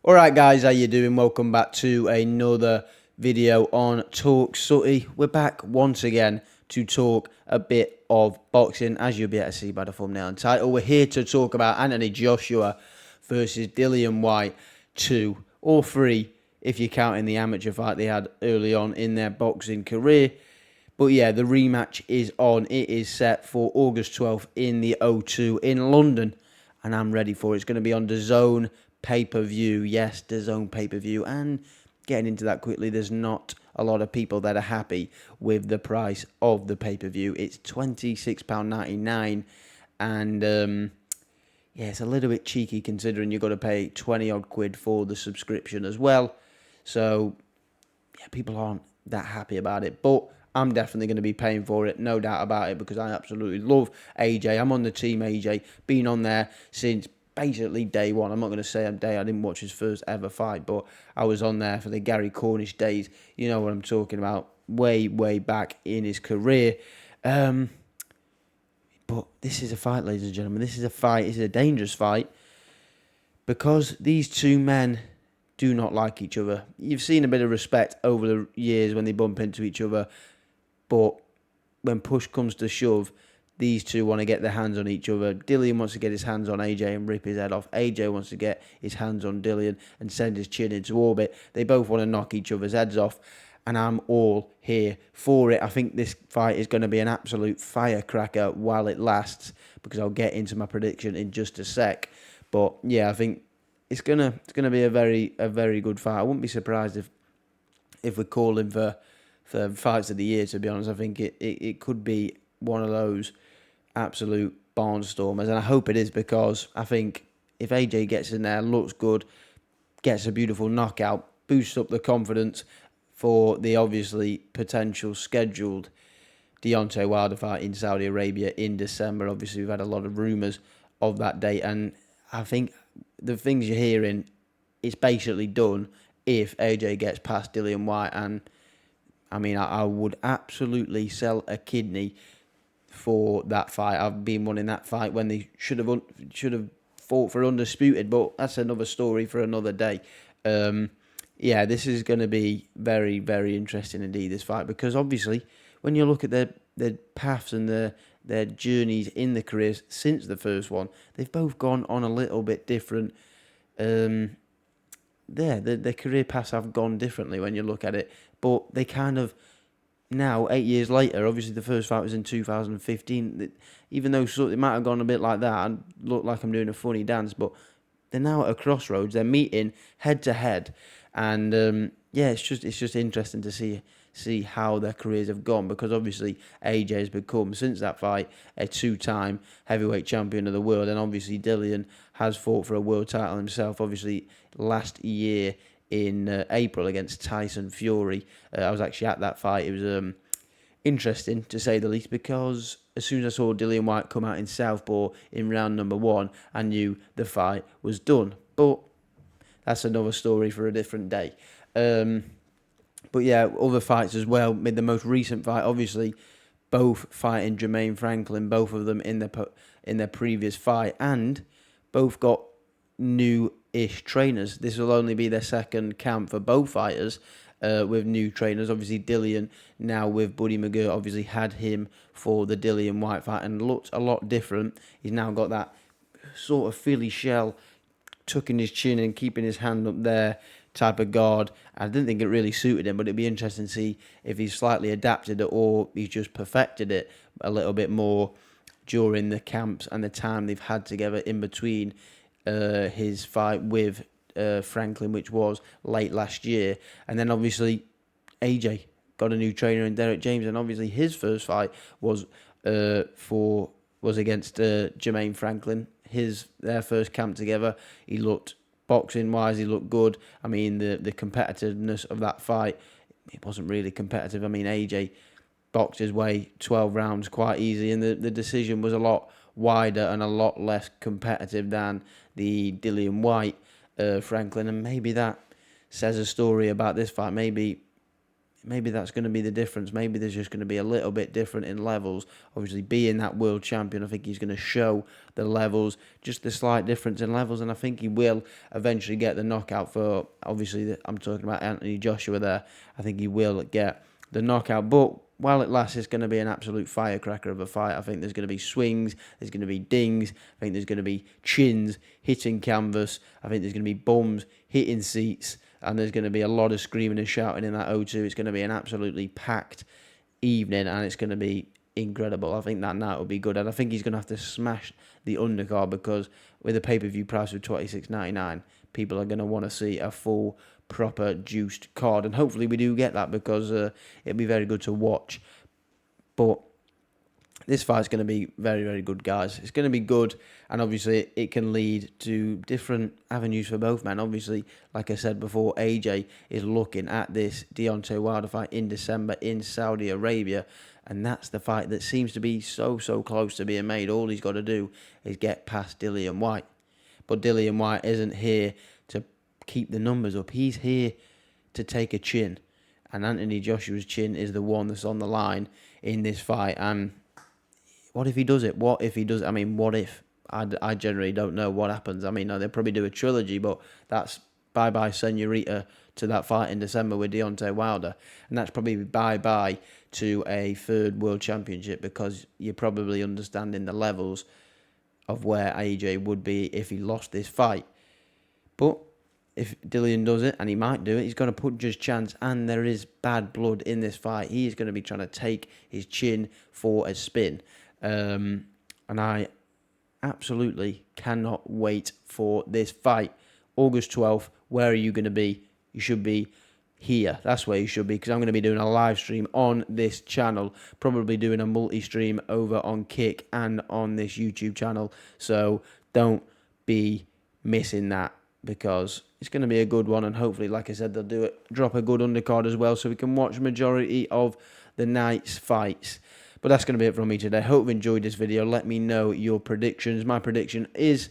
Alright guys, how you doing? Welcome back to another video on Talk Sutty. We're back once again to talk a bit of boxing, as you'll be able to see by the thumbnail and title. We're here to talk about Anthony Joshua versus Dillian Whyte 2 or 3, if you're counting the amateur fight they had early on in their boxing career. But yeah, the rematch is on. It is set for August 12th in the O2 in London, and I'm ready for it. It's going to be on DAZN pay-per-view. Yes, DAZN pay-per-view. And getting into that quickly, there's not a lot of people that are happy with the price of the pay-per-view. It's £26.99, and yeah, it's a little bit cheeky considering you've got to pay 20 odd quid for the subscription as well. So yeah, people aren't that happy about it, but I'm definitely going to be paying for it, no doubt about it, because I absolutely love AJ. I'm on the team AJ, been on there since basically day one. I'm not going to say a day I didn't watch his first ever fight, but I was on there for the Gary Cornish days. You know what I'm talking about, way back in his career. But this is a fight, ladies and gentlemen. This is a fight. It's a dangerous fight because these two men do not like each other. You've seen a bit of respect over the years when they bump into each other, but when push comes to shove, these two want to get their hands on each other. Dillian wants to get his hands on AJ and rip his head off. AJ wants to get his hands on Dillian and send his chin into orbit. They both want to knock each other's heads off, and I'm all here for it. I think this fight is going to be an absolute firecracker while it lasts, because I'll get into my prediction in just a sec. But yeah, I think it's gonna be a very good fight. I wouldn't be surprised if we're calling for fights of the year, to be honest. I think it could be one of those absolute barnstormers, and I hope it is, because I think if AJ gets in there, looks good, gets a beautiful knockout, boosts up the confidence for the obviously potential scheduled Deontay Wilder fight in Saudi Arabia in December. Obviously, we've had a lot of rumours of that date, and I think the things you're hearing, it's basically done if AJ gets past Dillian Whyte. And I mean, I would absolutely sell a kidney for that fight. I've been wanting that fight when they should have fought for Undisputed, but that's another story for another day. Yeah, this is going to be very interesting indeed, this fight, because obviously when you look at their paths and their journeys in the careers since the first one, they've both gone on a little bit different. Their career paths have gone differently when you look at it, but they kind of, now 8 years later, obviously the first fight was in 2015, even though it might have gone a bit like that and look like I'm doing a funny dance, but they're now at a crossroads. They're meeting head to head, and yeah, it's just interesting to see how their careers have gone, because obviously AJ has become, since that fight, a two-time heavyweight champion of the world, and obviously Dillian has fought for a world title himself, obviously last year in April against Tyson Fury. I was actually at that fight. It was interesting, to say the least, because as soon as I saw Dillian Whyte come out in Southpaw in round number 1, I knew the fight was done. But that's another story for a different day. But yeah, other fights as well. The most recent fight, obviously, both fighting Jermaine Franklin, both of them in their previous fight, and both got new-ish trainers. This will only be their second camp for both fighters, with new trainers. Obviously, Dillian now with Buddy McGirt, obviously had him for the Dillian Whyte fight and looked a lot different. He's now got that sort of Philly shell, tucking his chin and keeping his hand up there type of guard. I didn't think it really suited him, but it'd be interesting to see if he's slightly adapted it or he's just perfected it a little bit more during the camps and the time they've had together in between his fight with Franklin, which was late last year. And then obviously AJ got a new trainer in Derek James, and obviously his first fight was against Jermaine Franklin. Their first camp together, he looked, boxing wise, he looked good. I mean, the competitiveness of that fight, it wasn't really competitive. I mean, AJ boxed his way 12 rounds quite easy, and the decision was a lot wider and a lot less competitive than the Dillian Whyte Franklin, and maybe that says a story about this fight. Maybe maybe that's going to be the difference. Maybe there's just going to be a little bit different in levels. Obviously, being that world champion, I think he's going to show the levels, just the slight difference in levels, and I think he will eventually get the knockout for, obviously, I'm talking about Anthony Joshua there. I think he will get the knockout, but while it lasts, it's going to be an absolute firecracker of a fight. I think there's going to be swings, there's going to be dings, I think there's going to be chins hitting canvas, I think there's going to be bums hitting seats, and there's going to be a lot of screaming and shouting in that O2. It's going to be an absolutely packed evening, and it's going to be incredible. I think that night will be good, and I think he's going to have to smash the undercard, because with a pay-per-view price of $26.99, people are going to want to see a full, proper, juiced card, and hopefully we do get that, because it'll be very good to watch. But this fight's going to be very, very good, guys. It's going to be good, and obviously it can lead to different avenues for both men. Obviously, like I said before, AJ is looking at this Deontay Wilder fight in December in Saudi Arabia, and that's the fight that seems to be so close to being made. All he's got to do is get past Dillian Whyte. But Dillian Whyte isn't here to keep the numbers up. He's here to take a chin, and Anthony Joshua's chin is the one that's on the line in this fight. And what if he does it? What if he does it? I mean, what if? I generally don't know what happens. I mean, they'll probably do a trilogy, but that's bye-bye senorita to that fight in December with Deontay Wilder. And that's probably bye-bye to a third world championship, because you're probably understanding the levels of where AJ would be if he lost this fight. But if Dillian does it, and he might do it, he's got to put his chance, and there is bad blood in this fight. He is going to be trying to take his chin for a spin. And I absolutely cannot wait for this fight. August 12th, where are you going to be? You should be here. That's where you should be, because I'm going to be doing a live stream on this channel, probably doing a multi-stream over on Kick and on this YouTube channel. So don't be missing that, because it's going to be a good one, and hopefully, like I said, they'll drop a good undercard as well, so we can watch majority of the night's fights. But that's going to be it from me today. Hope you enjoyed this video. Let me know your predictions. My prediction is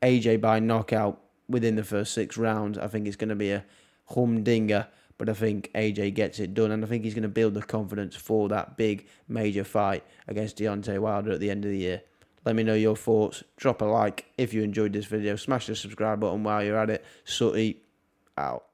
AJ by knockout within the first 6 rounds. I think it's going to be a humdinger, but I think AJ gets it done, and I think he's going to build the confidence for that big major fight against Deontay Wilder at the end of the year. Let me know your thoughts. Drop a like if you enjoyed this video. Smash the subscribe button while you're at it. Sooty out.